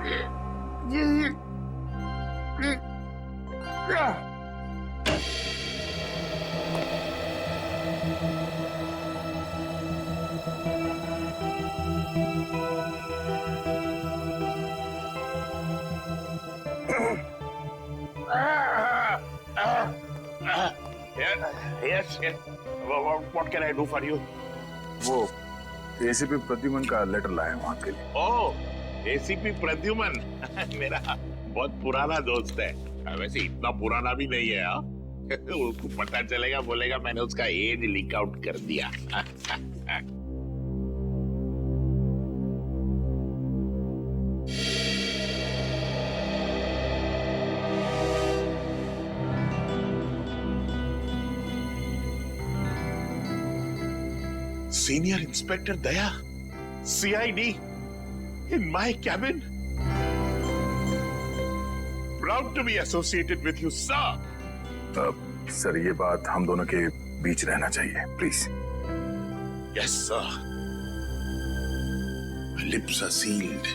Yes. What can I do for you? वो ACP Pradyuman का letter लाया हूँ आपके लिए। ओह, एसीपी प्रद्युमन मेरा बहुत पुराना दोस्त है। वैसे इतना पुराना भी नहीं है। उसको पता चलेगा, बोलेगा मैंने उसका एज लीक आउट कर दिया। Senior Inspector Daya, CID, in my cabin. Proud to be associated with you, sir. Sir ये बात हम दोनों के बीच रहना चाहिए, please. Yes, sir. My lips are sealed.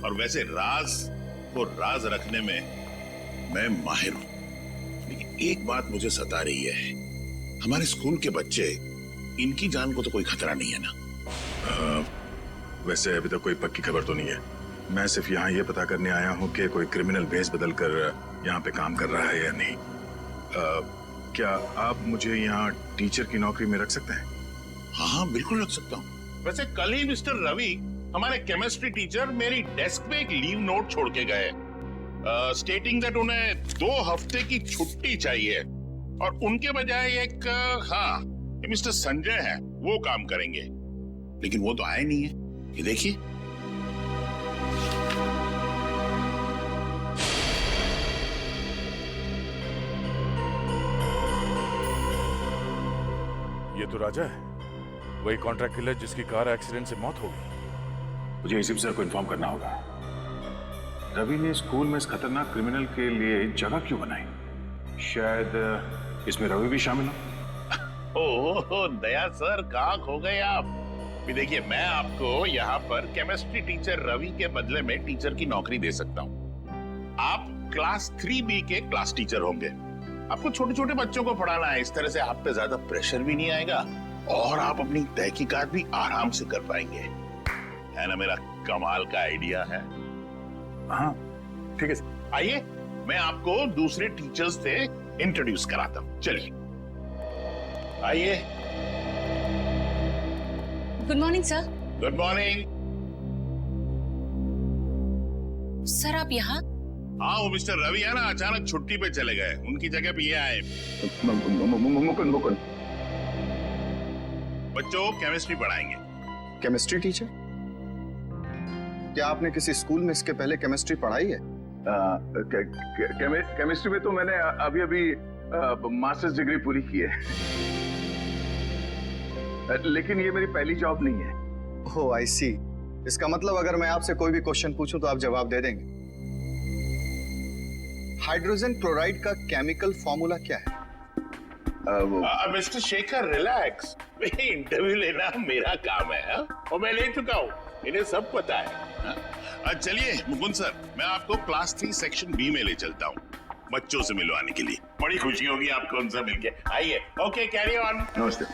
और वैसे राज को राज रखने में मैं माहिर हूं, लेकिन एक बात मुझे सता रही है। हमारे स्कूल के बच्चे, इनकी जान को तो कोई खतरा नहीं है ना? वैसे अभी तक कोई पक्की खबर तो नहीं है। मैं सिर्फ यहाँ ये पता करने आया हूँ कि कोई क्रिमिनल भेस बदल कर यहाँ पे काम कर रहा है या नहीं। क्या आप मुझे यहाँ टीचर की नौकरी में रख सकते हैं? हाँ, बिल्कुल रख सकता हूँ। वैसे कल ही मिस्टर रवि, हमारे केमिस्ट्री टीचर, मेरी डेस्क पे एक लीव नोट छोड़ के गए, स्टेटिंग दैट उन्हें 2 हफ्ते की छुट्टी चाहिए और उनके बजाय एक मिस्टर संजय है, वो काम करेंगे। लेकिन वो तो आए नहीं है। ये देखिए। ये तो राजा है, वही कॉन्ट्रैक्ट किलर जिसकी कार एक्सीडेंट से मौत हो गई। मुझे एसीपी सर को इन्फॉर्म करना होगा। रवि ने स्कूल में इस खतरनाक क्रिमिनल के लिए जगह क्यों बनाई? शायद इसमें रवि भी शामिल हो। ओह दया सर, कहाँ खो गए आप? देखिए, मैं आपको यहाँ पर केमिस्ट्री टीचर रवि के बदले में टीचर की नौकरी दे सकता हूँ। आप क्लास 3B के क्लास टीचर होंगे। आपको छोटे छोटे बच्चों को पढ़ाना है। इस तरह से आप पे ज्यादा प्रेशर भी नहीं आएगा और आप अपनी तहकीकात भी आराम से कर पाएंगे। है ना मेरा कमाल का आइडिया है? हाँ ठीक है सर। आइए, मैं आपको दूसरे टीचर्स से इंट्रोड्यूस कराता हूँ। चलिए आइए। Good morning sir. Good morning. Sir आप यहाँ? हाँ, वो मिस्टर रवि है ना, अचानक छुट्टी पे चले गए। उनकी जगह पे ये आए। मुकुंद। बच्चों केमिस्ट्री पढ़ाएंगे। Chemistry teacher? क्या आपने किसी स्कूल में इसके पहले केमिस्ट्री पढ़ाई है? केमिस्ट्री में तो मैंने अभी मास्टर्स डिग्री पूरी की है, लेकिन ये मेरी पहली जॉब नहीं है। ओह आई सी। इसका मतलब अगर मैं आपसे कोई भी क्वेश्चन पूछूं तो आप जवाब दे देंगे। हाइड्रोजन क्लोराइड का केमिकल फॉर्मूला क्या है? मिस्टर शेखर रिलैक्स, इंटरव्यू लेना मेरा काम है और मैं ले चुका हूँ, इन्हें सब पता है। चलिए मुकुंद सर, मैं आपको क्लास 3 सेक्शन B में ले चलता हूँ बच्चों से मिलवाने के लिए। बड़ी खुशी होगी आपको उनसे मिलके। आइए। Okay, carry on. नमस्ते।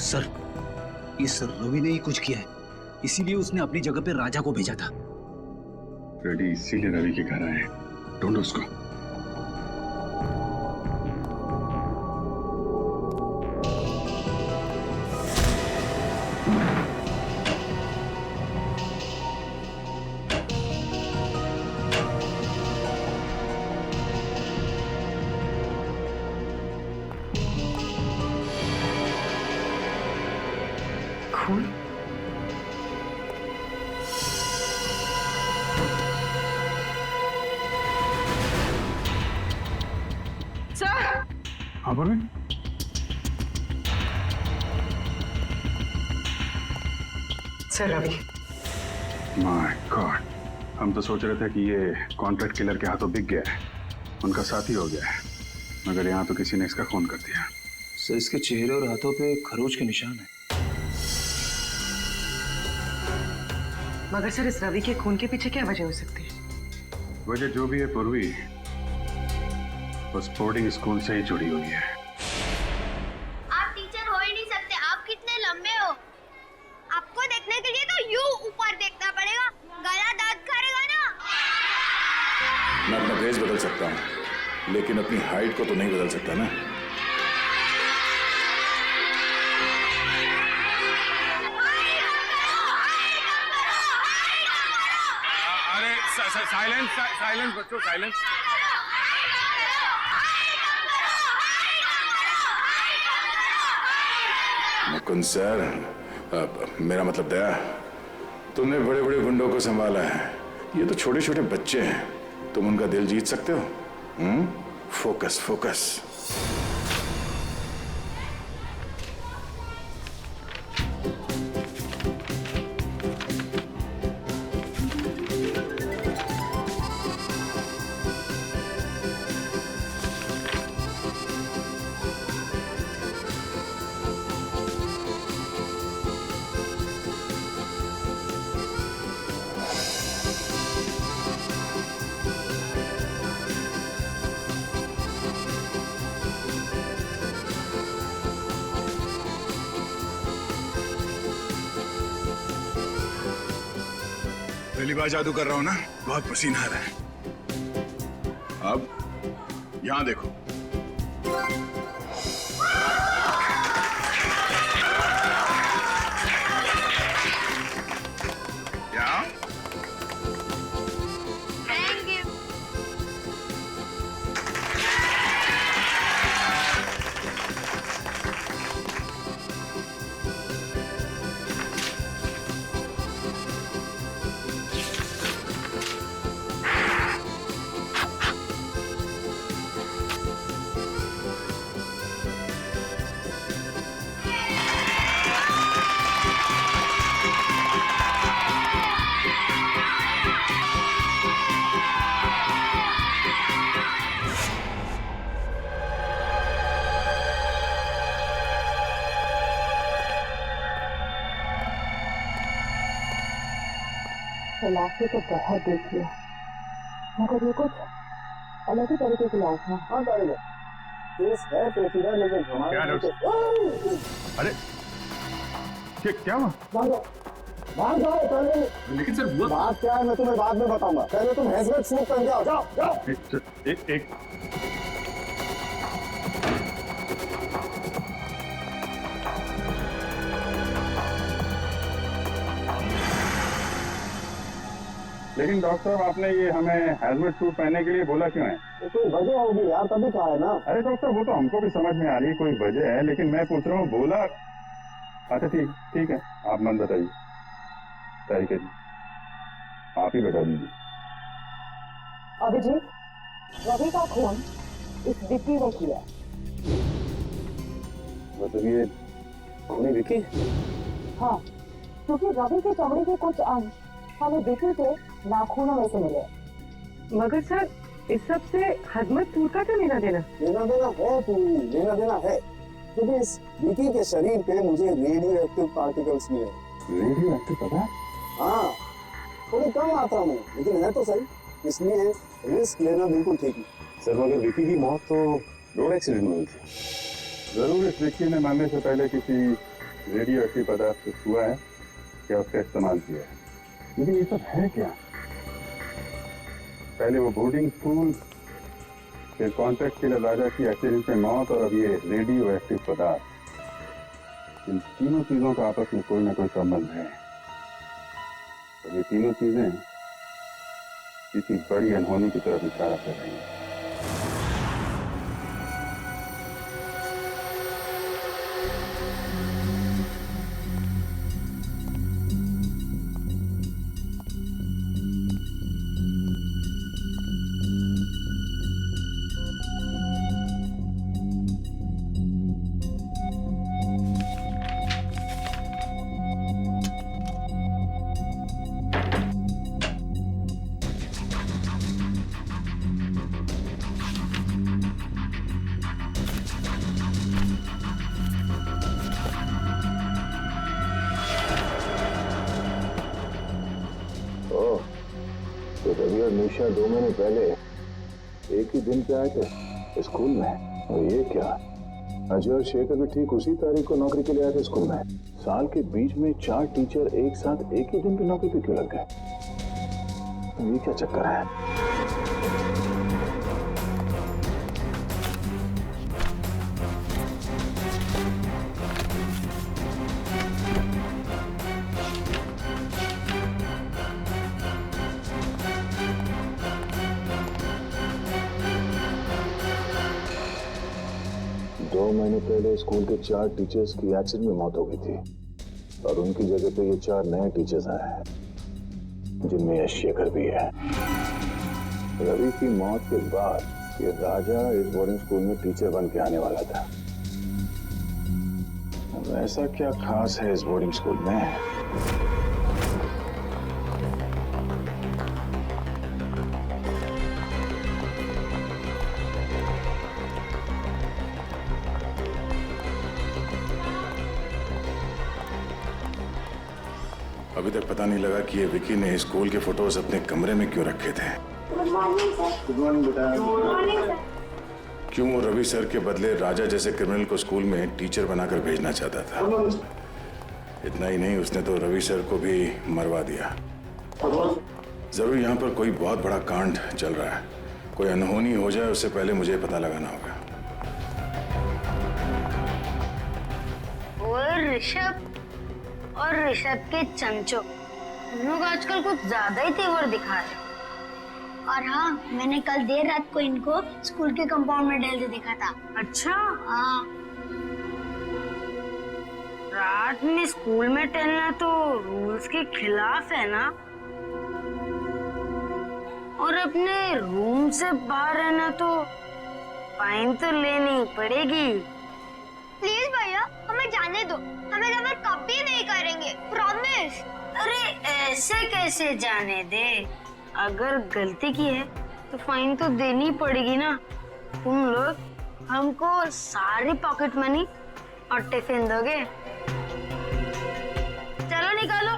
सर, ये सर रवि ने ही कुछ किया है, इसीलिए उसने अपनी जगह पे राजा को भेजा था। रेडी इसीलिए रवि के घर आए। ढूंढो उसको। खून? सर! हाँ बोले। सर रवि। माय गॉड, हम तो सोच रहे थे कि ये कॉन्ट्रैक्ट किलर के हाथों बिक गया है। उनका साथी हो गया है, मगर यहाँ तो किसी ने इसका खून कर दिया। सर इसके चेहरे और हाथों पे खरोच के निशान है। मगर सर इस रवि के खून के पीछे क्या वजह हो सकती है? वजह जो भी है पूर्वी, उस बोर्डिंग स्कूल से ही जुड़ी हुई है। आप टीचर हो ही नहीं सकते, आप कितने लंबे हो। आपको देखने के लिए तो यूं ऊपर देखना पड़ेगा, गला दांत करेगा ना। मैं अपना भेष बदल सकता हूँ, लेकिन अपनी हाइट को तो नहीं बदल सकता ना। अरे साइलेंस साइलेंस बच्चों, साइलेंस। मुकुंद सर, मेरा मतलब दया, तुमने बड़े बड़े गुंडों को संभाला है, ये तो छोटे छोटे बच्चे हैं, तुम उनका दिल जीत सकते हो? Focus focus. पहली बार जादू कर रहा हूं ना, बहुत पसीना आ रहा है। अब यहां देखो। यहाँ थैंक यू। लाश तो बहुत देख लिया, मगर ये कुछ अलग ही तरीके की लाश है। हाँ केस है पेचीदा, लेकिन हमारे अरे क्या हुआ? बाहर जाओ पहले। लेकिन सर हुआ बात क्या है मैं तुम्हें बाद में बताऊंगा, पहले तुम हेलमेट सूट पहन के आओ। जाओ जाओ। एक लेकिन डॉक्टर साहब, आपने ये हमें हेलमेट सूट पहनने के लिए बोला क्यों है? तो कोई वजह होगी यार, तभी कहा है ना। अरे डॉक्टर, वो तो हमको भी समझ में आ रही है कोई वजह है, लेकिन मैं पूछ रहा हूँ बोला। अच्छा ठीक है, आप मन बताइए। तरीके आप ही बता दीजिए। अभिजीत, रवि का खून इस विक्की ने किया। मतलब ये खूनी विक्की? हाँ, क्योंकि रवि के चमड़े के कुछ अंश हमें विक्की के नाखूनों में से मिले। मगर सर इस सब से हजमत सूर का क्या लेना देना? लेना देना है तू, लेना देना है, क्योंकि इस विकी के शरीर पे मुझे रेडियो एक्टिव पार्टिकल्स मिले। रेडियो एक्टिव पदार्थ? हाँ, थोड़ी कम मात्रा में, लेकिन है तो सही, इसलिए रिस्क लेना बिल्कुल ठीक है। सर मगर विक्की की मौत तो रोड एक्सीडेंट में हुई थी। जरूर इस विक्की ने मरने से पहले किसी रेडियो एक्टिव पदार्थ को छुआ है या उसका इस्तेमाल किया है। लेकिन ये सब है क्या? पहले वो बोर्डिंग स्कूल, फिर कॉन्ट्रैक्ट किलर राजा की एक्सीडेंट में मौत, और अब ये रेडियो एक्टिव पदार्थ। इन तीनों चीजों का आपस में कोई ना कोई संबंध है, और ये तीनों चीजें किसी बड़ी अनहोनी की तरफ इशारा कर रही हैं। निशा 2 महीने पहले एक ही दिन पे आए थे स्कूल में, और ये क्या, अजय और शेखर भी ठीक उसी तारीख को नौकरी के लिए आए थे स्कूल में। साल के बीच में 4 टीचर एक साथ एक ही दिन पे नौकरी पे क्यों लग गए? ये क्या चक्कर है? 2 महीने पहले स्कूल के 4 टीचर्स की एक्सीडेंट में मौत हो गई थी, और उनकी जगह पे ये 4 नए टीचर्स आए हैं, जिनमें यह शेखर भी है। रवि की मौत के बाद ये राजा इस बोर्डिंग स्कूल में टीचर बन के आने वाला था। ऐसा क्या खास है इस बोर्डिंग स्कूल में? अभी तक पता नहीं लगा कि ये विकी ने स्कूल के फोटोज अपने कमरे में क्यों रखे थे। Good morning sir. Good morning बेटा। Good morning sir. क्यों वो रवि सर के बदले राजा जैसे क्रिमिनल को स्कूल में टीचर बनाकर भेजना चाहता था? इतना ही नहीं, उसने तो रवि सर को भी मरवा दिया। जरूर यहाँ पर कोई बहुत बड़ा कांड चल रहा है। कोई अनहोनी हो जाए उससे पहले मुझे पता लगाना होगा। और ऋषभ और ऋषभ के चमचो, हम लोग आजकल कुछ ज्यादा ही तेवर दिखा रहे। और हाँ, मैंने कल देर रात को इनको स्कूल के कंपाउंड में टहलते देखा था। अच्छा? हाँ। रात में स्कूल में टहलना तो रूल्स के खिलाफ है ना, और अपने रूम से बाहर रहना तो फाइन तो लेनी पड़ेगी। प्लीज भैया, हमें जाने दो, हमें जबर कभी नहीं करेंगे, प्रॉमिस। अरे ऐसे कैसे जाने दे? अगर गलती की है तो फाइन तो देनी पड़ेगी ना। तुम लोग हमको सारी पॉकेट मनी और टिफिन दोगे? चलो निकालो।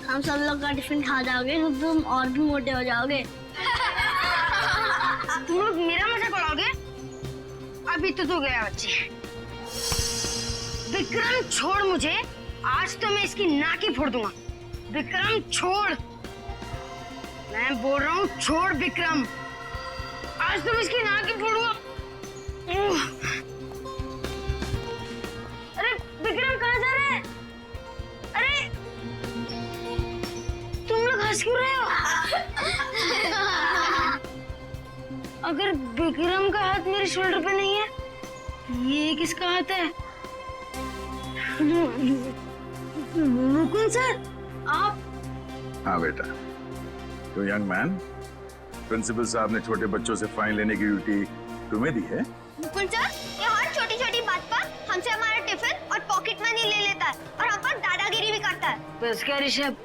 हम सब लोग का टिफिन खा जाओगे तो तुम और भी मोटे हो जाओगे। तुम लोग मेरा मजाक उड़ाओगे? अभी तो गया बच्चे। विक्रम छोड़ मुझे, आज तो मैं इसकी नाक ही फोड़ दूंगा। विक्रम छोड़, मैं बोल रहा हूँ छोड़ विक्रम, आज तो मैं इसकी नाक ही फोड़ूंगा। अरे विक्रम कहाँ जा रहे हैं? अरे तुम लोग हंस क्यों रहे हो? अगर विक्रम का हाथ मेरे शोल्डर पे नहीं है, ये किसका हाथ है? मुकुंद सर, आप? हाँ बेटा, तो यंग मैन, प्रिंसिपल साहब ने छोटे बच्चों से फाइन लेने की ड्यूटी तुम्हें दी है? मुकुंद सर, ये हर छोटी छोटी बात पर हमसे हमारा टिफिन और पॉकेट मनी ले लेता है और हम पर दादागिरी भी करता है। बस क्या ऋषभ,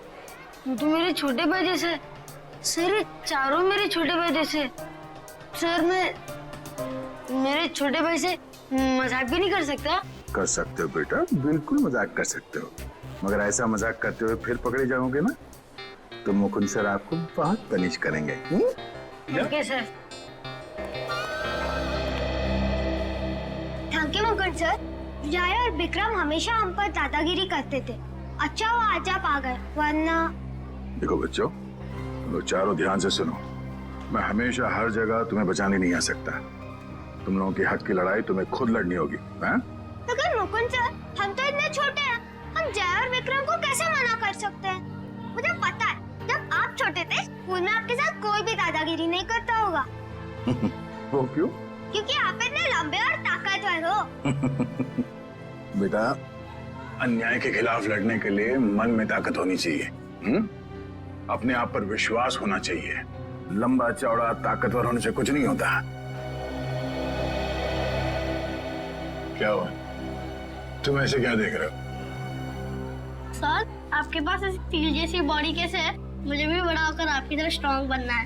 तू मेरे छोटे भाई जैसे। सर ये चारों मेरे छोटे भाई जैसे। सर मैं मेरे छोटे भाई से मजाक भी नहीं कर सकता? कर सकते हो बेटा, बिल्कुल मजाक कर सकते हो, मगर ऐसा मजाक करते हुए फिर पकड़े जाओगे ना तो मुकुंद सर आपको बहुत तनिश करेंगे। Okay sir. Thank you Mukund sir. जय और विक्रम हमेशा हम पर दादागिरी करते थे, अच्छा वो आज आप आ गए, वरना। देखो बच्चों, तुम लोग चारों ध्यान से सुनो, मैं हमेशा हर जगह तुम्हें बचाने नहीं आ सकता। तुम लोगों के हक की लड़ाई तुम्हें खुद लड़नी होगी। मगर मुकुंद सर, हम तो इतने छोटे हैं, हम जय और विक्रम को कैसे मना कर सकते हैं? मुझे पता है, जब आप छोटे थे स्कूल में आपके साथ कोई भी दादागिरी नहीं करता होगा। वो क्यों? क्योंकि आप इतने लंबे और ताकतवर हो। बेटा, अन्याय के खिलाफ लड़ने के लिए मन में ताकत होनी चाहिए। अपने आप पर विश्वास होना चाहिए। लंबा चौड़ा ताकतवर होने से कुछ नहीं होता। क्या हुआ? तुम ऐसे क्या देख रहे हो? सर, आपके पास ऐसी तीर जैसी बॉडी कैसे है? मुझे भी बड़ा होकर आपकी तरह स्ट्रॉन्ग बनना है।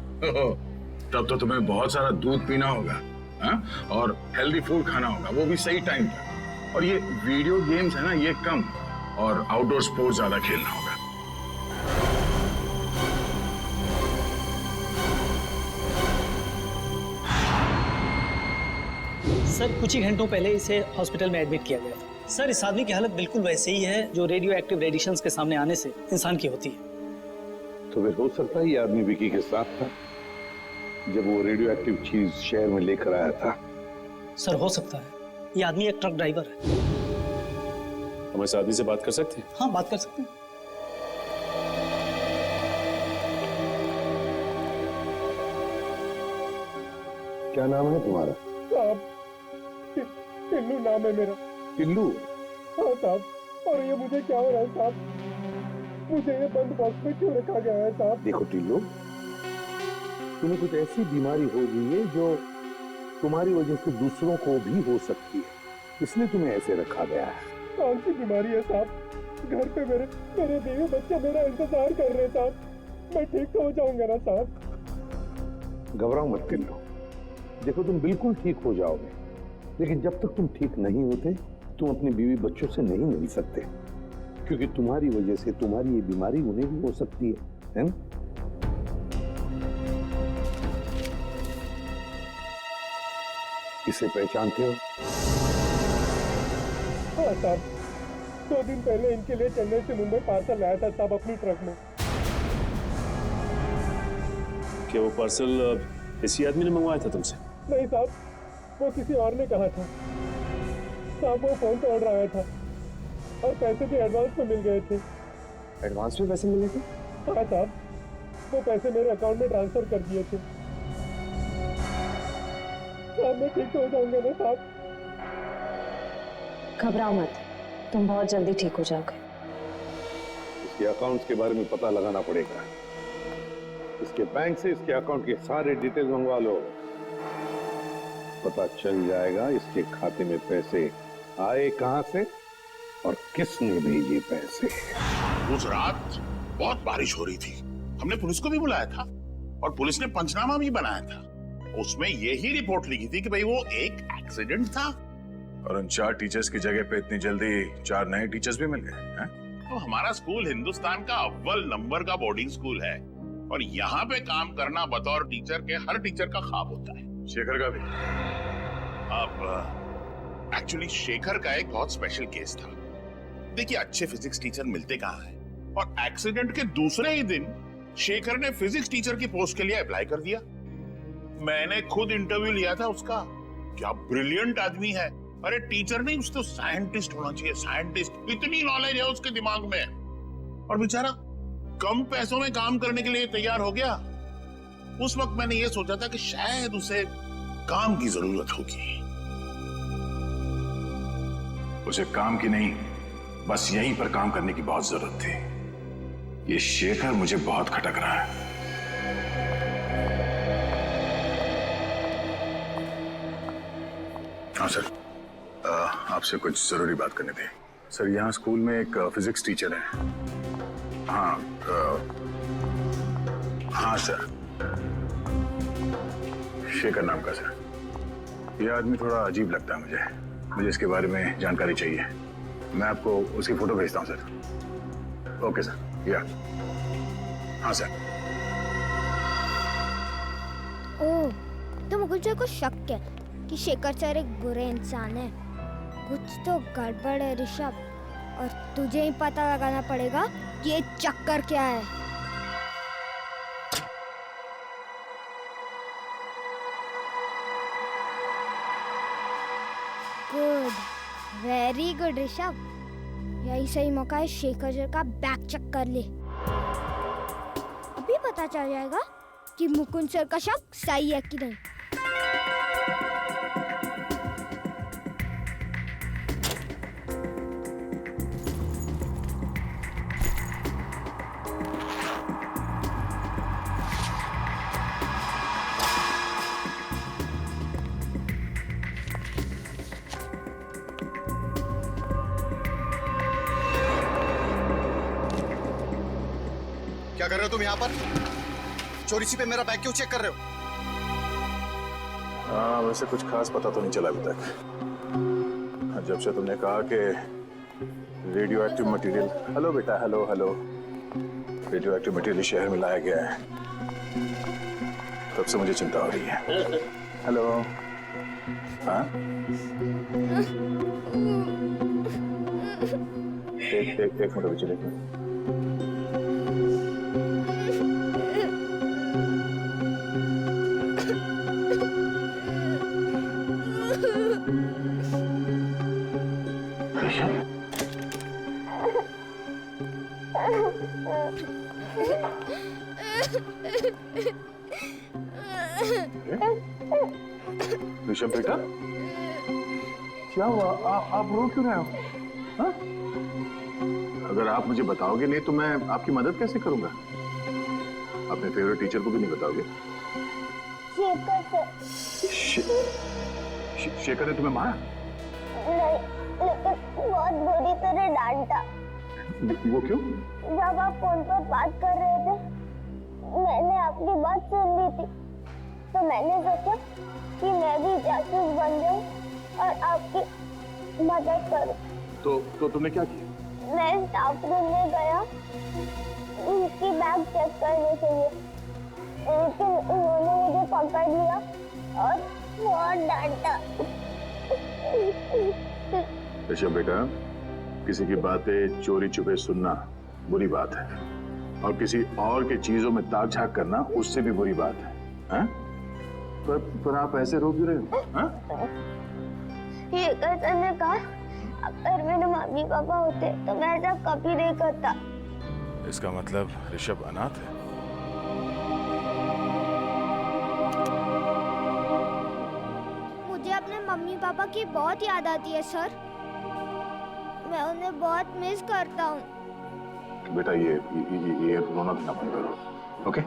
तब तो तुम्हें बहुत सारा दूध पीना होगा, हाँ? और हेल्दी फूड खाना होगा, वो भी सही टाइम पर। और ये वीडियो गेम्स है ना, ये कम, और आउटडोर स्पोर्ट्स ज्यादा खेलना होगा। सर कुछ ही घंटों पहले इसे हॉस्पिटल में एडमिट किया गया था। सर इस आदमी की हालत बिल्कुल वैसे ही है जो रेडियो एक्टिव रेडिएशंस के सामने आने से इंसान की होती है। तो फिर हो सकता है ये आदमी विकी के साथ था जब वो रेडियो एक्टिव चीज शहर में लेकर आया था। सर हो सकता है, ये आदमी एक ट्रक ड्राइवर है। हम इस आदमी से बात कर सकते हैं? हाँ बात कर सकते हैं। क्या नाम है तुम्हारा? साहब टिल्लू नाम है मेरा। टिल्लू? हाँ साहब, और ये मुझे क्या हो रहा है साहब? मुझे ये बंद बॉक्स में क्यों रखा गया है साहब? देखो टिल्लू, तुम्हें कुछ ऐसी बीमारी हो गई है जो तुम्हारी वजह से दूसरों को भी हो सकती है, इसलिए तुम्हें ऐसे रखा गया है। कौन सी बीमारी है साहब? घर पे मेरे बीवी बच्चे मेरा इंतजार कर रहे हैं साहब। मैं ठीक तो हो जाऊंगा ना साहब? घबराओ मत टिल्लू, देखो तुम बिल्कुल ठीक हो जाओगे, लेकिन जब तक तुम ठीक नहीं होते तुम अपनी बीवी बच्चों से नहीं मिल सकते, क्योंकि तुम्हारी वजह से तुम्हारी ये बीमारी उन्हें भी हो सकती है ना? इसे पहचानते हो? हाँ साहब, 2 दिन पहले इनके लिए चेन्नई से मुंबई पार्सल लाया था साहब अपनी ट्रक में। क्या वो पार्सल इसी आदमी ने मंगवाया था तुमसे? नहीं साहब, वो किसी और ने कहा था साहब। वो फोन पे ऑर्डर आया था और पैसे भी एडवांस में मिल गए थे। एडवांस में पैसे मिले थे? हाँ साहब, वो पैसे मेरे अकाउंट में ट्रांसफर कर दिए थे साहब। मैं ठीक तो हो जाऊंगा ना साहब? घबराओ मत, तुम बहुत जल्दी ठीक हो जाओगे। इसके अकाउंट्स के बारे में पता लगाना पड़ेगा। इसके बैंक से इसके अकाउंट के सारे डिटेल मंगवा लो, पता चल जाएगा इसके खाते में पैसे आए कहां से और किसने भेजे पैसे। उस रात बहुत बारिश हो रही थी, हमने पुलिस को भी बुलाया था और पुलिस ने पंचनामा भी बनाया था। उसमें यही रिपोर्ट लिखी थी कि भाई वो एक एक्सीडेंट था। और उन 4 टीचर्स की जगह पे इतनी जल्दी 4 नए टीचर्स भी मिल गए हैं? तो हमारा स्कूल हिंदुस्तान का अव्वल नंबर का बोर्डिंग स्कूल है और यहाँ पे काम करना बतौर टीचर के हर टीचर का ख्वाब होता है। शेखर का भी? अब एक्चुअली शेखर का एक बहुत स्पेशल केस था। देखिए अच्छे फिजिक्स टीचर मिलते कहाँ हैं, और एक्सीडेंट के दूसरे ही दिन शेखर ने फिजिक्स टीचर की पोस्ट के लिए अप्लाई कर दिया। मैंने खुद इंटरव्यू लिया था उसका। क्या ब्रिलियंट आदमी है। अरे टीचर नहीं, उसको साइंटिस्ट होना चाहिए, साइंटिस्ट। इतनी नॉलेज है उसके दिमाग में, और बेचारा कम पैसों में काम करने के लिए तैयार हो गया। उस वक्त मैंने ये सोचा था कि शायद उसे काम की जरूरत होगी। उसे काम की नहीं, बस यहीं पर काम करने की बहुत जरूरत थी। ये शेखर मुझे बहुत खटक रहा है। हाँ सर, आपसे कुछ जरूरी बात करनी थी। सर यहाँ स्कूल में एक फिजिक्स टीचर है। हाँ हाँ सर, शेखर नाम का सर। ये आदमी थोड़ा अजीब लगता है मुझे इसके बारे में जानकारी चाहिए। मैं आपको उसकी फोटो भेजता हूँ सर। Okay sir. या हाँ सर। ओह, तो मुकुल सर को शक है कि शेखर सर एक बुरे इंसान है। कुछ तो गड़बड़ है ऋषभ, और तुझे ही पता लगाना पड़ेगा कि ये चक्कर क्या है। Good, very good Rishabh. यही सही मौका है शेखर सर का बैक चेक कर ले। अभी पता चल जाएगा कि मुकुंद सर का शक सही है कि नहीं। क्या कर रहे हो तुम यहाँ पर? चोरी छिपे मेरा बैग क्यों चेक कर रहे हो? हाँ, वैसे कुछ खास पता तो नहीं चला अभी तक। जब से तुमने कहा कि रेडियो एक्टिव मटेरियल, हेलो बेटा, hello hello, radio active material शहर में लाया गया है, तब से मुझे चिंता हो रही है। हेलो, हाँ? एक मिनट अभी चलेगा। ऋषभ बेटा, क्या हुआ? आप रो क्यों रहे हो? हाँ? अगर आप मुझे बताओगे नहीं तो मैं आपकी मदद कैसे करूंगा? अपने फेवरेट टीचर को भी नहीं बताओगे? शेखर ने तुम्हें मारा? नहीं, लेकिन बहुत बुरी तरह डांटा। वो क्यों? जब आप फोन पर बात कर रहे थे, मैंने आपकी बात सुन ली थी, तो मैंने सोचा कि मैं भी जासूस बन जाऊं और आपकी मदद करूं। तो तुमने क्या किया? मैं स्टाफ रूम में गया उनकी बैग चेक करने के लिए, लेकिन उन्होंने मुझे पकड़ लिया और बहुत डांटा। ऋषभ बेटा, किसी की बातें चोरी छुपे सुनना बुरी बात है, और किसी और की चीजों में ताक झाक करना उससे भी बुरी बात है, हैं? पर आप ऐसे रो क्यों रहे हो? हाँ? ये कैसे ने कहा, अगर मेरे मम्मी पापा होते तो मैं ऐसा कभी नहीं करता। इसका मतलब ऋषभ अनाथ है? मुझे अपने मम्मी पापा की बहुत याद आती है सर, मैं उन्हें बहुत मिस करता हूँ। बेटा ये रोना धोना बंद करो, ओके?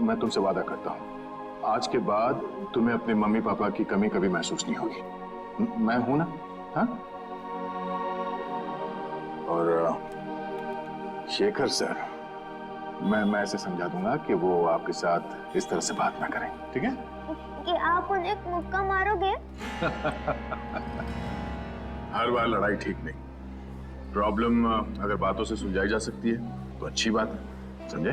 मैं तुमसे वादा करता हूँ, आज के बाद तुम्हें अपने मम्मी पापा की कमी कभी महसूस नहीं होगी। मैं हूं ना? हाँ? और शेखर सर, मैं ऐसे समझा दूंगा कि वो आपके साथ इस तरह से बात ना करें, ठीक है? कि आप उन्हें एक मुक्का मारोगे? हर बार लड़ाई ठीक नहीं। प्रॉब्लम अगर बातों से सुलझाई जा सकती है तो अच्छी बात है, समझे?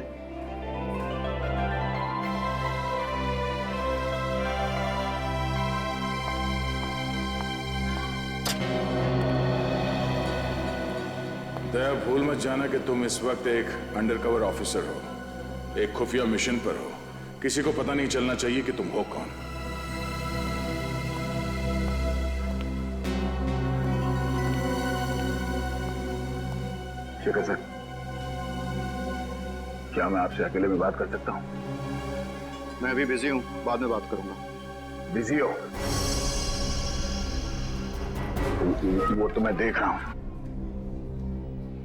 दया, भूल मत जाना कि तुम इस वक्त एक अंडरकवर ऑफिसर हो, एक खुफिया मिशन पर हो। किसी को पता नहीं चलना चाहिए कि तुम हो कौन। शेखर सर, क्या मैं आपसे अकेले में बात कर सकता हूं? मैं अभी बिजी हूं, बाद में बात करूंगा। बिजी हो? वो तो मैं देख रहा हूं,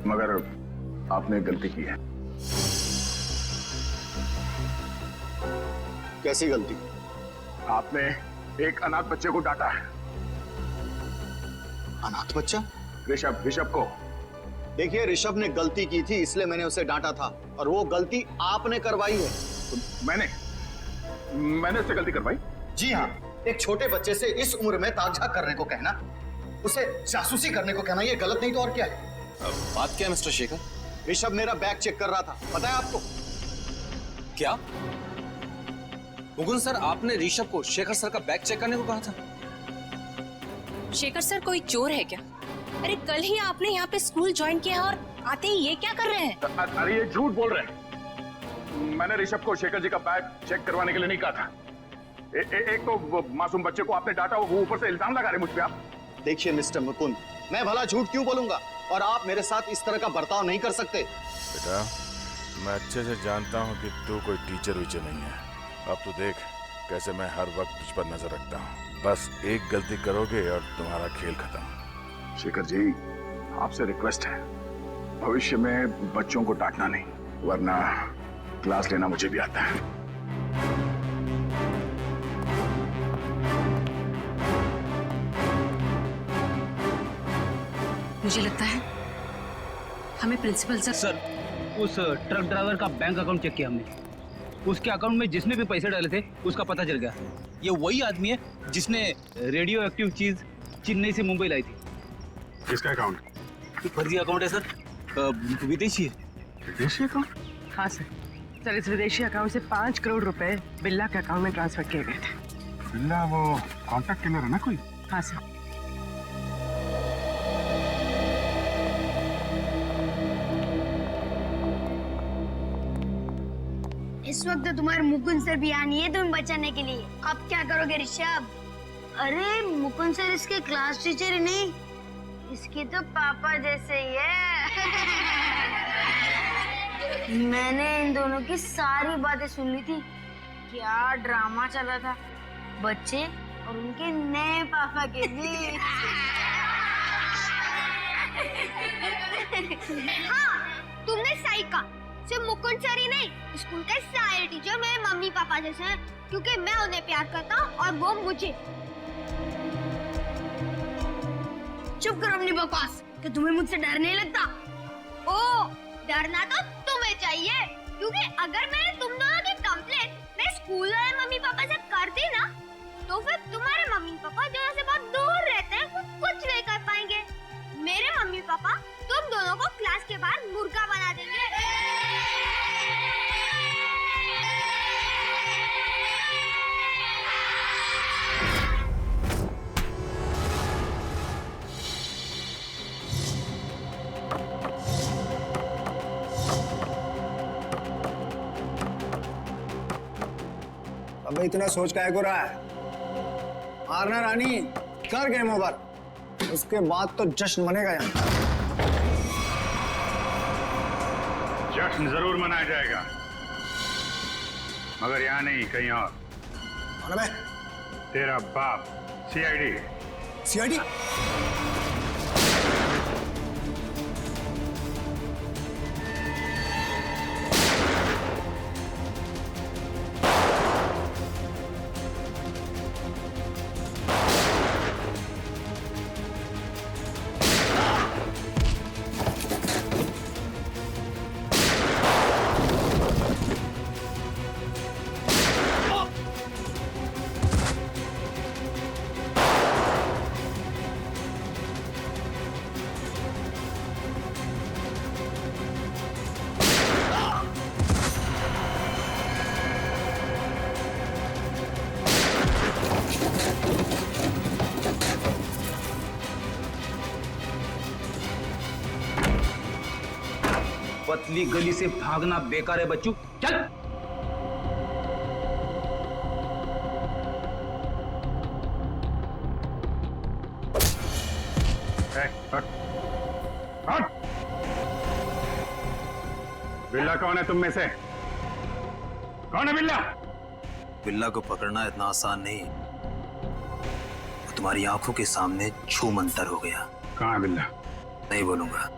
मगर आपने एक गलती की है। कैसी गलती? आपने एक अनाथ बच्चे को डांटा है। अनाथ बच्चा? ऋषभ को। देखिए, ऋषभ ने गलती की थी इसलिए मैंने उसे डांटा था, और वो गलती आपने करवाई है। तो मैंने उससे गलती करवाई? जी हाँ, एक छोटे बच्चे से इस उम्र में ताक-झाक करने को कहना, उसे जासूसी करने को कहना, ये गलत नहीं तो और क्या है? बात क्या है मिस्टर शेखर? ऋषभ मेरा बैग चेक कर रहा था, पता है आपको? क्या मुकुंद सर, आपने ऋषभ को शेखर सर का बैग चेक करने को कहा था? शेखर सर कोई चोर है क्या? अरे कल ही आपने यहाँ पे स्कूल ज्वाइन किया और आते ही ये क्या कर रहे हैं? अरे ये झूठ बोल रहे हैं। मैंने ऋषभ को शेखर जी का बैग चेक करवाने के लिए नहीं कहा था। एक तो मासूम बच्चे को आपने डांटा, वो ऊपर से इल्जाम लगा रहे मुझ पे आप। देखिए मिस्टर मुकुंद, मैं भला झूठ क्यों बोलूंगा, और आप मेरे साथ इस तरह का बर्ताव नहीं कर सकते। बेटा, मैं अच्छे से जानता हूँ कि तू कोई टीचर वीचर नहीं है। अब तो देख कैसे मैं हर वक्त तुझ पर नजर रखता हूँ। बस एक गलती करोगे और तुम्हारा खेल खत्म। शेखर जी, आपसे रिक्वेस्ट है, भविष्य में बच्चों को डांटना नहीं, वरना क्लास लेना मुझे भी आता है। मुझे लगता है हमें प्रिंसिपल सर उस ट्रक ड्राइवर का बैंक अकाउंट चेक किया हमने, उसके अकाउंट में जिसने भी पैसे डाले थे उसका पता चल गया। ये वही आदमी है जिसने रेडियो एक्टिव चीज चेन्नई से मुंबई लाई थी। किसका अकाउंट? फर्जी अकाउंट है सर, विदेशी है। विदेशी अकाउंट? हाँ सर। सर इस विदेशी अकाउंट से 5 करोड़ रुपए बिल्ला के अकाउंट में ट्रांसफर किए गए थे। बिल्ला वो कॉन्टैक्ट किलर है ना कोई? हाँ सर। इस वक्त तो तुम्हारे मुकुंद सर भी यहाँ नहीं है तुम्हें बचाने के लिए। अब क्या करोगे ऋषभ? अरे मुकुंद सर इसके क्लास टीचर ही नहीं, इसके तो पापा जैसे ही है। मैंने इन दोनों की सारी बातें सुन ली थी। क्या ड्रामा चल रहा था बच्चे और उनके नए पापा के बीच। हाँ, तुमने सही कहा। सिर्फ मुकुंद सर ही नहीं, स्कूल के सारे टीचर मेरे मम्मी पापा जैसे हैं, क्योंकि मैं उन्हें प्यार करता हूँ और वो मुझे। चुप करो अपनी बकवास, कि तुम्हें मुझसे डर नहीं लगता? ओ, डरना तो तुम्हें चाहिए, क्योंकि अगर मैंने तुम दोनों की कंप्लेंट मेरे स्कूल वाले मम्मी पापा से कर दी ना, तो फिर तुम्हारे मम्मी पापा जो से बहुत दूर रहते हैं वो कुछ नहीं कर पाएंगे। मेरे मम्मी पापा तुम दोनों को क्लास के बाहर मुर्गा बना देंगे। अबे इतना सोच काहे को रहा है? मारना रानी, कर गेम ओवर, उसके बाद तो जश्न मनेगा यहाँ। जश्न जरूर मनाया जाएगा, मगर यहाँ नहीं, कहीं और। कौन है? तेरा बाप, सीआईडी। सीआईडी? पतली गली से भागना बेकार है बच्चू, चल। बिल्ला कौन है तुम में से? कौन है बिल्ला? बिल्ला को पकड़ना इतना आसान नहीं। वो तुम्हारी आंखों के सामने छू मंतर हो गया। कहाँ है बिल्ला? नहीं बोलूंगा।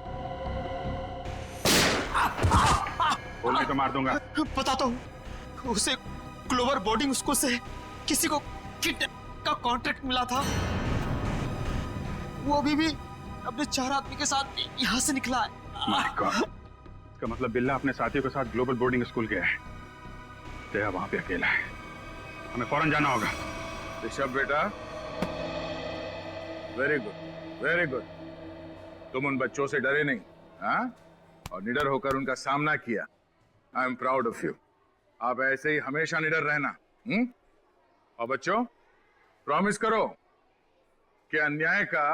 बोलने तो मार दूंगा। बताता हूँ, उसे ग्लोबल बोर्डिंग स्कूल से किसी को किडनैप का कॉन्ट्रैक्ट मिला था। वो अभी भी अपने 4 आदमी के साथ यहाँ से निकला है। My God. इसका मतलब बिल्ला अपने साथियों के साथ ग्लोबल बोर्डिंग स्कूल गया है। तेरा वहां पे अकेला है, हमें फौरन जाना होगा। ऋषभ बेटा, वेरी गुड, वेरी गुड। तुम उन बच्चों से डरे नहीं, हाँ? और निडर होकर उनका सामना किया। I am proud of you. आप ऐसे ही हमेशा निडर रहना। और बच्चों, प्रॉमिस करो कि अन्याय का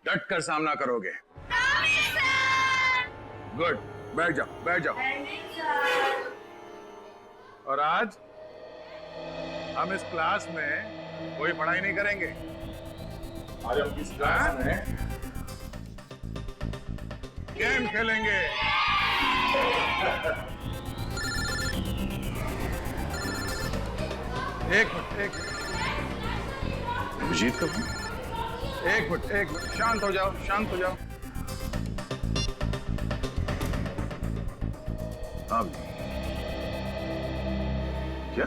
डट कर सामना करोगे। गुड, बैठ जाओ, बैठ जाओ। और आज हम इस क्लास में कोई पढ़ाई नहीं करेंगे। आज हम इस क्लास में गेम खेलेंगे। एक मिनट, अभिजीत कब? एक मिनट, शांत हो जाओ, शांत हो जाओ। अब क्या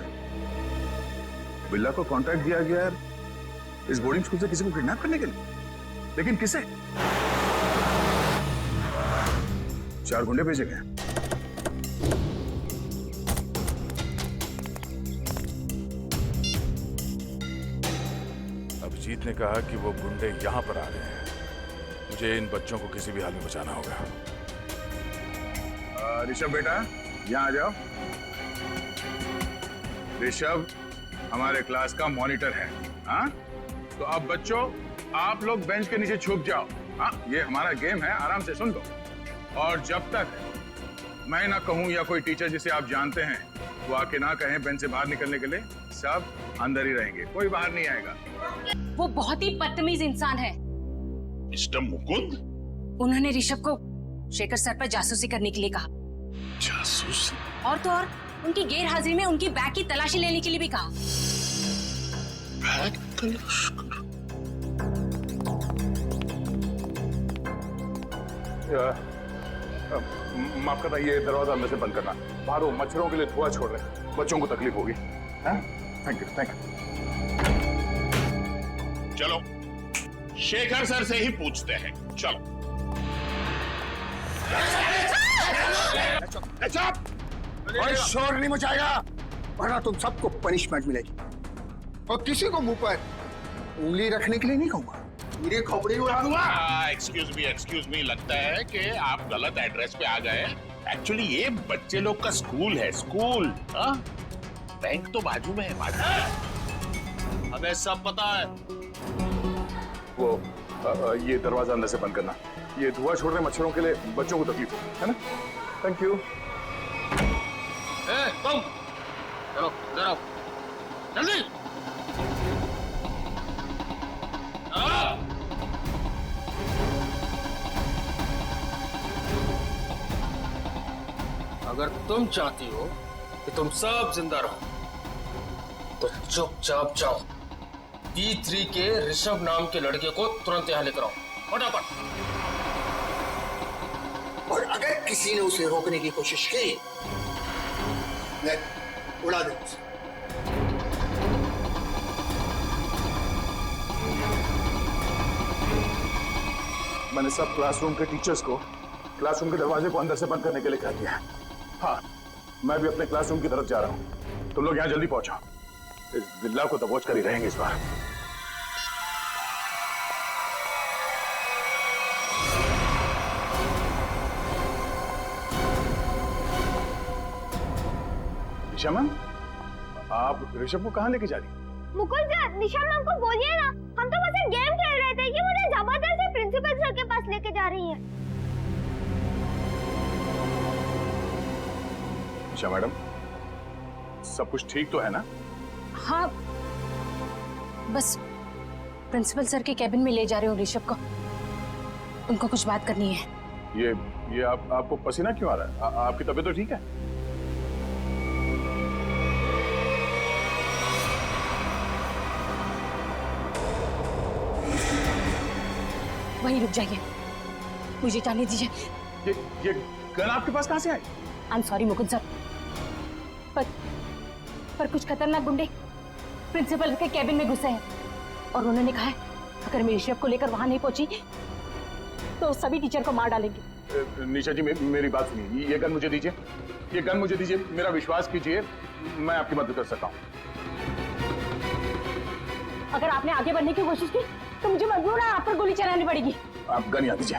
बिल्ला को कॉन्ट्रैक्ट दिया गया है इस बोर्डिंग स्कूल से किसी को किडनैप करने के लिए? लेकिन किसे? 4 गुंडे भेजे गए। दिलजीत ने कहा कि वो गुंडे यहाँ पर आ रहे हैं। मुझे इन बच्चों को किसी भी हाल में बचाना होगा। ऋषभ बेटा, यहाँ आ जाओ। ऋषभ हमारे क्लास का मॉनिटर है। हाँ, तो अब बच्चों आप लोग बेंच के नीचे छुप जाओ। हाँ, ये हमारा गेम है, आराम से सुन लो। और जब तक मैं ना कहूँ या कोई टीचर जिसे आप जानते हैं वो आके ना कहें बेंच से बाहर निकलने के लिए, सब अंदर ही रहेंगे, कोई बाहर नहीं आएगा। वो बहुत ही बदतमीज इंसान है। मिस्टर मुकुंद, उन्होंने ऋषभ को शेखर सर पर जासूसी करने के लिए कहा। जासूसी? और तो और उनकी गैर हाजिरी में उनकी बैग की तलाशी लेने के लिए भी कहा। बैग तलाश कर? माफ करना, ये दरवाजा अंदर से बंद करना। बाहर वो मच्छरों के लिए धुआं छोड़ रहे हैं, बच्चों को तकलीफ होगी। Thank you, thank you. चलो शेखर सर से ही पूछते हैं। चलो। कोई शोर नहीं मचाएगा, वरना तुम सबको पनिशमेंट मिलेगी। और किसी को मुंह पर उंगली रखने के लिए नहीं कहूंगा, मेरी खोपड़ी उड़ा दूंगा। एक्सक्यूज मी, लगता है कि आप गलत एड्रेस पे आ गए। एक्चुअली ये बच्चे लोग का स्कूल है, स्कूल। बैंक तो बाजू में है, बाजू में। हमें सब पता है। वो ये दरवाजा अंदर से बंद करना। ये धुआं छोड़ रहे मच्छरों के लिए बच्चों को तकलीफ होगी, है ना? Thank you. तुम चलो इधर आओ, जल्दी। अगर तुम चाहती हो कि तुम सब जिंदा रहो तो चुपचाप जाओ। D3 के ऋषभ नाम के लड़के को तुरंत यहाँ लेकर आओ, फटाफट। और अगर किसी ने उसे रोकने की कोशिश की, मैं उड़ा दूंगा उसे। मैंने सब क्लासरूम के टीचर्स को क्लासरूम के दरवाजे को अंदर से बंद करने के लिए कह दिया है। हाँ, मैं भी अपने क्लासरूम की तरफ जा रहा हूँ। तुम लोग यहाँ जल्दी पहुंचो। इस बिल्ला को दबोच कर ही रहेंगे इस बार। निशा मैम, आप ऋषभ को कहाँ लेके जा रही? मुकुल सर, निशा मैम को बोलिए ना, हम तो बस एक गेम खेल रहे थे, ये मुझे जबरदस्ती प्रिंसिपल सर के पास लेके जा रही है। निशा मैडम, सब कुछ ठीक तो है ना? हाँ, बस प्रिंसिपल सर के कैबिन में ले जा रहे हो ऋषभ को। उनको कुछ बात करनी है। ये आपको पसीना क्यों आ रहा है? आपकी तबीयत तो ठीक है? वहीं रुक जाइए, मुझे जाने दीजिए। ये गन आपके पास कहाँ से आई? I am sorry Mukund sir, पर कुछ खतरनाक गुंडे प्रिंसिपल के कैबिन में घुसे हैं और उन्होंने कहा है अगर मैं ऋषभ को लेकर वहां नहीं पहुंची तो सभी टीचर को मार डालेंगे। निशा जी, मेरी बात सुनिए। ये गन मुझे दीजिए, ये गन मुझे दीजिए। मेरा विश्वास कीजिए, मैं आपकी मदद कर सकता हूँ। अगर आपने आगे बढ़ने की कोशिश की तो मुझे मजबूर है आप पर गोली चलानी पड़ेगी। आप गन यहाँ दीजिए।